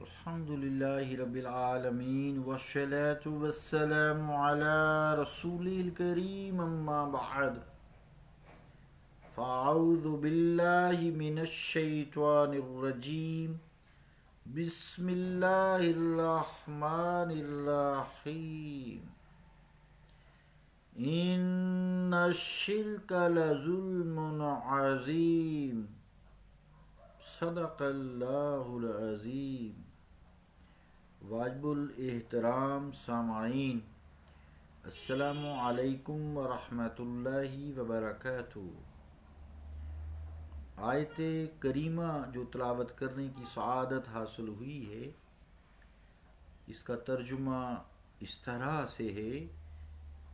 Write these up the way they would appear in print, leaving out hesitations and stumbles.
الحمد لله رب العالمين والصلاة والسلام على رسوله الكريم أما بعد فأعوذ بالله من الشيطان الرجيم بسم الله الرحمن الرحيم إن الشرك لظلم عظيم صدق اللہ العظیم۔ واجب الاحترام سامعین، السلام علیکم ورحمۃ اللہ وبرکاتہ۔ آیت کریمہ جو تلاوت کرنے کی سعادت حاصل ہوئی ہے، اس کا ترجمہ اس طرح سے ہے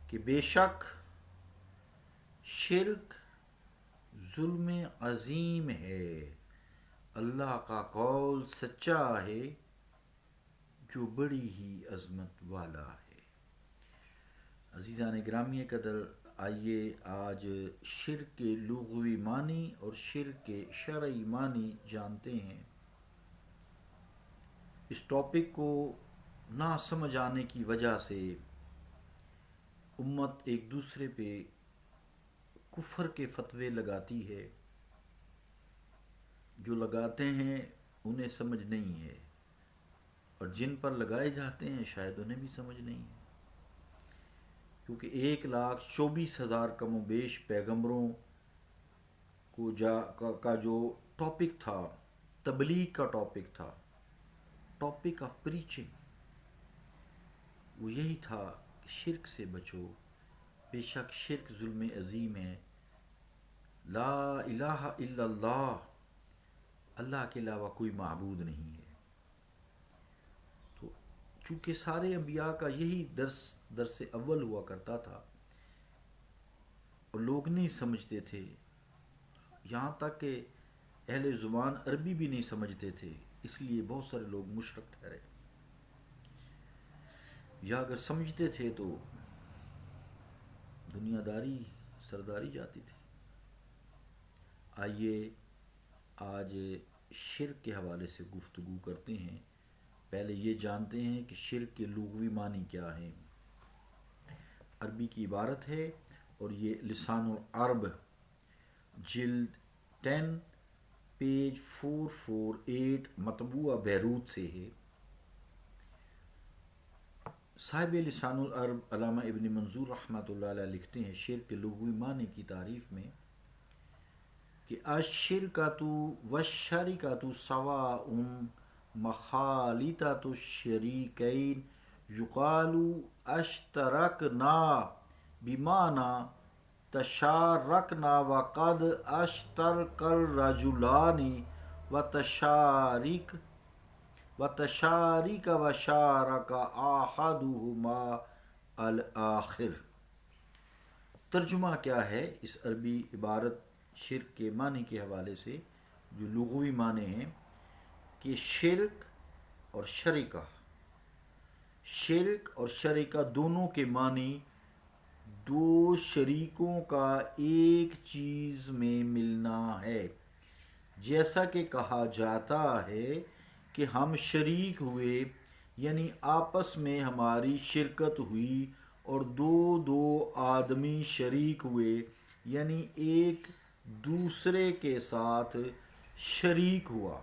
کہ بے شک شرک ظلم عظیم ہے، اللہ کا قول سچا ہے جو بڑی ہی عظمت والا ہے۔ عزیزان گرامی قدر، آئیے آج شرک کے لغوی معنی اور شرک کے شرعی معنی جانتے ہیں۔ اس ٹاپک کو نہ سمجھ آنے کی وجہ سے امت ایک دوسرے پہ کفر کے فتوے لگاتی ہے، جو لگاتے ہیں انہیں سمجھ نہیں ہے، اور جن پر لگائے جاتے ہیں شاید انہیں بھی سمجھ نہیں ہے، کیونکہ 1,24,000 کم و بیش پیغمبروں کا جو ٹاپک تھا، تبلیغ کا ٹاپک تھا، ٹاپک آف پریچنگ، وہ یہی تھا کہ شرک سے بچو، بے شک شرک ظلم عظیم ہے، لا الہ الا اللہ، اللہ کے علاوہ کوئی معبود نہیں ہے۔ تو چونکہ سارے انبیاء کا یہی درس اول ہوا کرتا تھا اور لوگ نہیں سمجھتے تھے، یہاں تک کہ اہل زبان عربی بھی نہیں سمجھتے تھے، اس لیے بہت سارے لوگ مشرک ٹھہرے، یا اگر سمجھتے تھے تو دنیا داری سرداری جاتی تھی۔ آئیے آج شرک کے حوالے سے گفتگو کرتے ہیں۔ پہلے یہ جانتے ہیں کہ شرک کے لغوی معنی کیا ہیں۔ عربی کی عبارت ہے اور یہ لسان العرب جلد 10 پیج 448 مطبوعہ بیروت سے ہے۔ صاحب لسان العرب علامہ ابن منظور رحمۃ اللہ علیہ لکھتے ہیں شرک کے لغوی معنی کی تعریف میں کہ الشرکۃ والشرکۃ سواء مخالطۃ الشریکین یقال اشترکنا بمعنی تشارکنا وقد اشترک الرجلان وتشارک وشارک احدہما الآخر۔ ترجمہ کیا ہے اس عربی عبارت شرک کے معنی کے حوالے سے؟ جو لغوی معنی ہیں کہ شرک اور شرکہ دونوں کے معنی دو شریکوں کا ایک چیز میں ملنا ہے، جیسا کہ کہا جاتا ہے کہ ہم شریک ہوئے، یعنی آپس میں ہماری شرکت ہوئی، اور دو آدمی شریک ہوئے، یعنی ایک دوسرے کے ساتھ شریک ہوا۔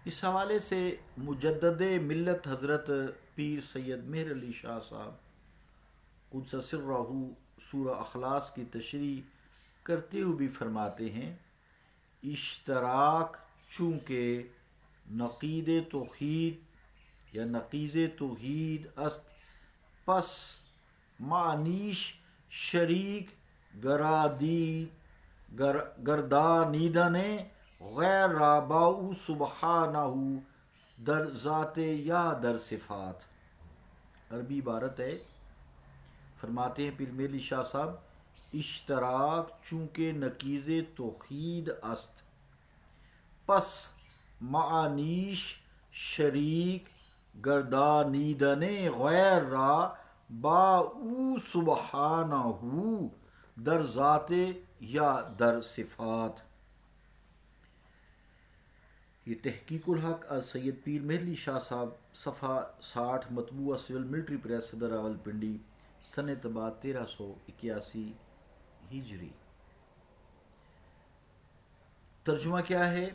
اس حوالے سے مجدد ملت حضرت پیر سید مہر علی شاہ صاحب قدس سرہ سورہ اخلاص کی تشریح کرتے ہوئے بھی فرماتے ہیں اشتراک چونکہ نقیض توحید یا نقیض توحید است، پس معنیش شریک گردانیدن غیر را با او سبحانہ در ذات یا در صفات۔ عربی عبارت ہے، فرماتے ہیں پیر میلی شاہ صاحب اشتراک چونکہ نقیض توحید است، پس معنیش شریک گردانیدن غیر را با او سبحانہ در ذات یا در صفات، یہ تحقیق الحق از سید پیر مہرلی شاہ صاحب، صفحہ 60، مطبوعہ سول ملٹری پریس، صدر راولپنڈی، سن اعتبار 1381 ہجری۔ ترجمہ کیا ہے؟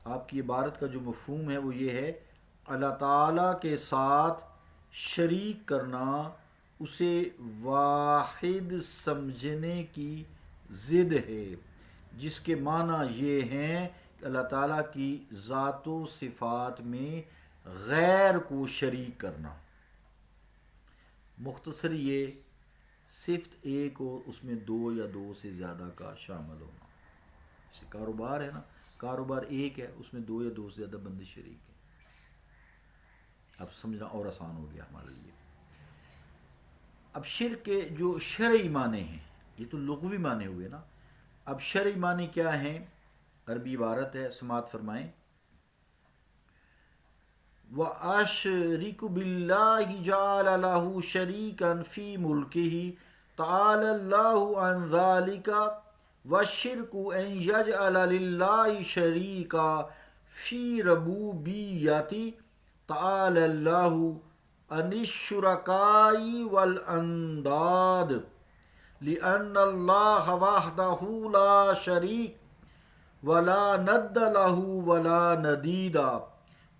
آپ کی عبارت کا جو مفہوم ہے وہ یہ ہے: اللہ تعالیٰ کے ساتھ شریک کرنا اسے واحد سمجھنے کی ضد ہے، جس کے معنی یہ ہیں کہ اللہ تعالیٰ کی ذات و صفات میں غیر کو شریک کرنا۔ مختصر یہ صفت ایک اور اس میں دو یا دو سے زیادہ کا شامل ہونا۔ جیسے کاروبار ہے نا، کاروبار ایک ہے، اس میں دو یا دو سے زیادہ بندے شریک ہیں۔ اب سمجھنا اور آسان ہو گیا ہمارے لیے۔ اب شرک کے جو شرعی معنی ہیں، یہ تو لغوی معنی ہوئے نا، اب شرعی معنی کیا ہیں؟ عربی عبارت ہے، سماعت فرمائیں۔ وَأَشْرِكُ بِاللَّهِ جَعَلَ لَهُ شَرِيكًا فِي مُلْكِهِ تَعَالَى اللَّهُ عَنْ ذَلِكَ وَالشِّرْكُ أَنْ يَجْعَلَ لِلَّهِ شَرِيكًا فِي رُبُوبِيَّتِهِ تَعَالَى اللَّهُ عَنِ الشُّرَكَاءِ وَالْأَنْدَادِ لِأَنَّ اللَّهَ وَحْدَهُ لَا شَرِيكَ وَلَا نَدَّ لَهُ وَلَا نَدِيدَ۔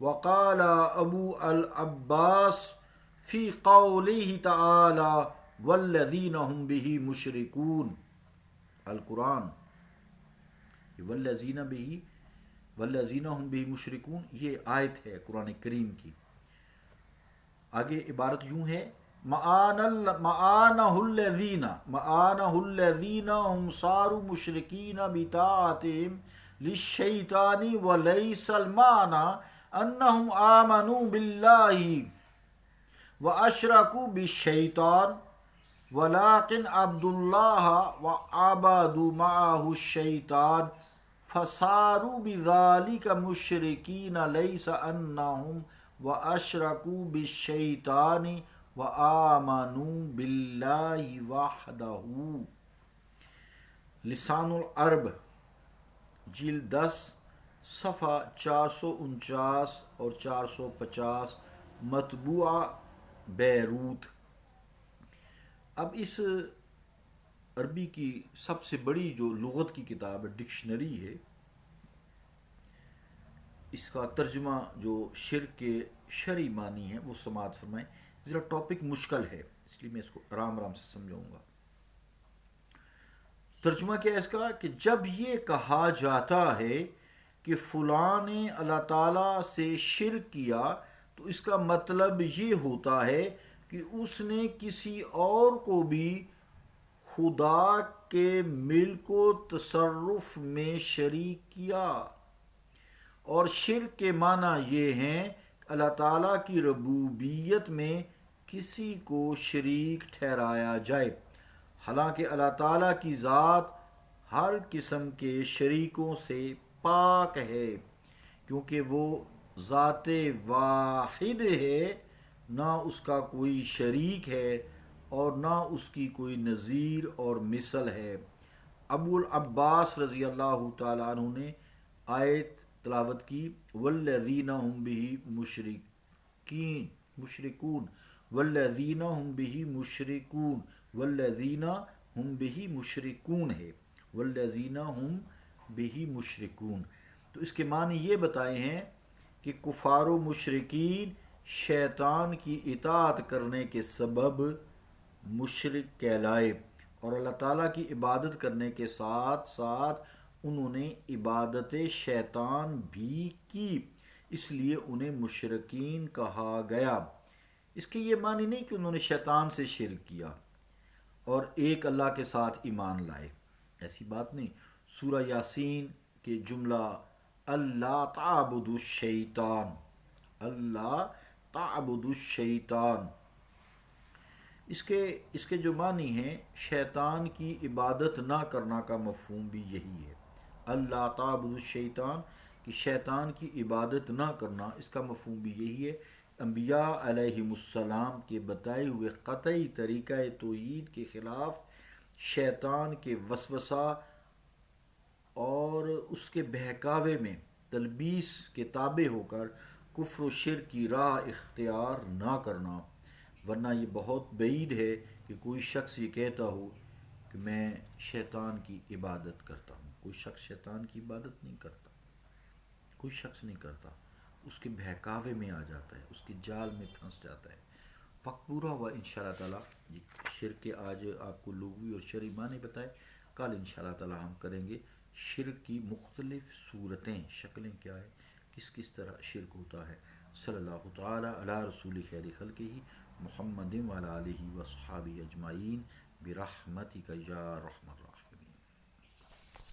وقال ابو العباس فی قوله تعالی والذین هم به مشرکون، القرآن، والذین هم به مشرکون یہ آیت ہے قرآن کریم کی۔ آگے عبارت یوں ہے: معانہ الذین هم صاروا مشرکین بطاعتهم للشیطان ولیس المعنى انہم آمنوا باللہ واشرکوا بالشیطان ولکن عبدوا اللہ وعبدوا معہ الشیطان فصاروا بذلک مشرکین لیس انہم واشرکوا بالشیطان وآمنوا باللہ وحدہ۔ لسان العرب، جلد 10، صفحہ 449 اور 450، مطبوعہ بیروت۔ اب اس عربی کی سب سے بڑی جو لغت کی کتاب ہے، ڈکشنری ہے، اس کا ترجمہ جو شرک کے شرعی معنی ہے وہ سماعت فرمائیں۔ ذرا ٹاپک مشکل ہے، اس لیے میں اس کو آرام آرام سے سمجھاؤں گا۔ ترجمہ کیا ہے اس کا؟ کہ جب یہ کہا جاتا ہے کہ فلاں نے اللہ تعالیٰ سے شرک کیا تو اس کا مطلب یہ ہوتا ہے کہ اس نے کسی اور کو بھی خدا کے ملک و تصرف میں شریک کیا، اور شرک کے معنی یہ ہیں کہ اللہ تعالیٰ کی ربوبیت میں کسی کو شریک ٹھہرایا جائے، حالانکہ اللہ تعالیٰ کی ذات ہر قسم کے شریکوں سے پاک ہے، کیونکہ وہ ذات واحد ہے، نہ اس کا کوئی شریک ہے اور نہ اس کی کوئی نظیر اور مثل ہے۔ ابو العباس رضی اللہ تعالیٰ عنہ نے آیت تلاوت کی: والذین هم به مشرکون، والذین هم به مشرکون، والذین هم به مشرکون ہے، والذین هم به مشرکون۔ تو اس کے معنی یہ بتائے ہیں کہ کفار و مشرکین شیطان کی اطاعت کرنے کے سبب مشرک کہلائے، اور اللہ تعالیٰ کی عبادت کرنے کے ساتھ ساتھ انہوں نے عبادت شیطان بھی کی، اس لیے انہیں مشرکین کہا گیا۔ اس کے یہ معنی نہیں کہ انہوں نے شیطان سے شرک کیا اور ایک اللہ کے ساتھ ایمان لائے، ایسی بات نہیں۔ سورہ یاسین کے جملہ اللہ تعبدوا الشیطان، اللہ تعبدوا الشیطان، اس کے جو معنی ہیں شیطان کی عبادت نہ کرنا کا مفہوم بھی یہی ہے۔ اللہ تعبدوا الشیطان کہ شیطان کی عبادت نہ کرنا، اس کا مفہوم بھی یہی ہے۔ انبیاء علیہم السلام کے بتائے ہوئے قطعی طریقہ توحید کے خلاف شیطان کے وسوسہ اور اس کے بہکاوے میں تلبیس کے تابع ہو کر کفر و شرک کی راہ اختیار نہ کرنا، ورنہ یہ بہت بعید ہے کہ کوئی شخص یہ کہتا ہو کہ میں شیطان کی عبادت کرتا ہوں۔ کوئی شخص شیطان کی عبادت نہیں کرتا، کوئی شخص نہیں کرتا، اس کے بہکاوے میں آ جاتا ہے، اس کے جال میں پھنس جاتا ہے۔ وقت پورا ہوا انشاءاللہ تعالیٰ، یہ شرک کے آج آپ کو لغوی اور شرعی معنی بتائے، کل انشاءاللہ تعالیٰ ہم کریں گے شرک کی مختلف صورتیں، شکلیں کیا ہے، کس کس طرح شرک ہوتا ہے۔ صلی اللہ تعالیٰ علی رسول خیر خلقہ محمد وعلی آلہ وصحابہ اجمعین برحمتک یا رحمت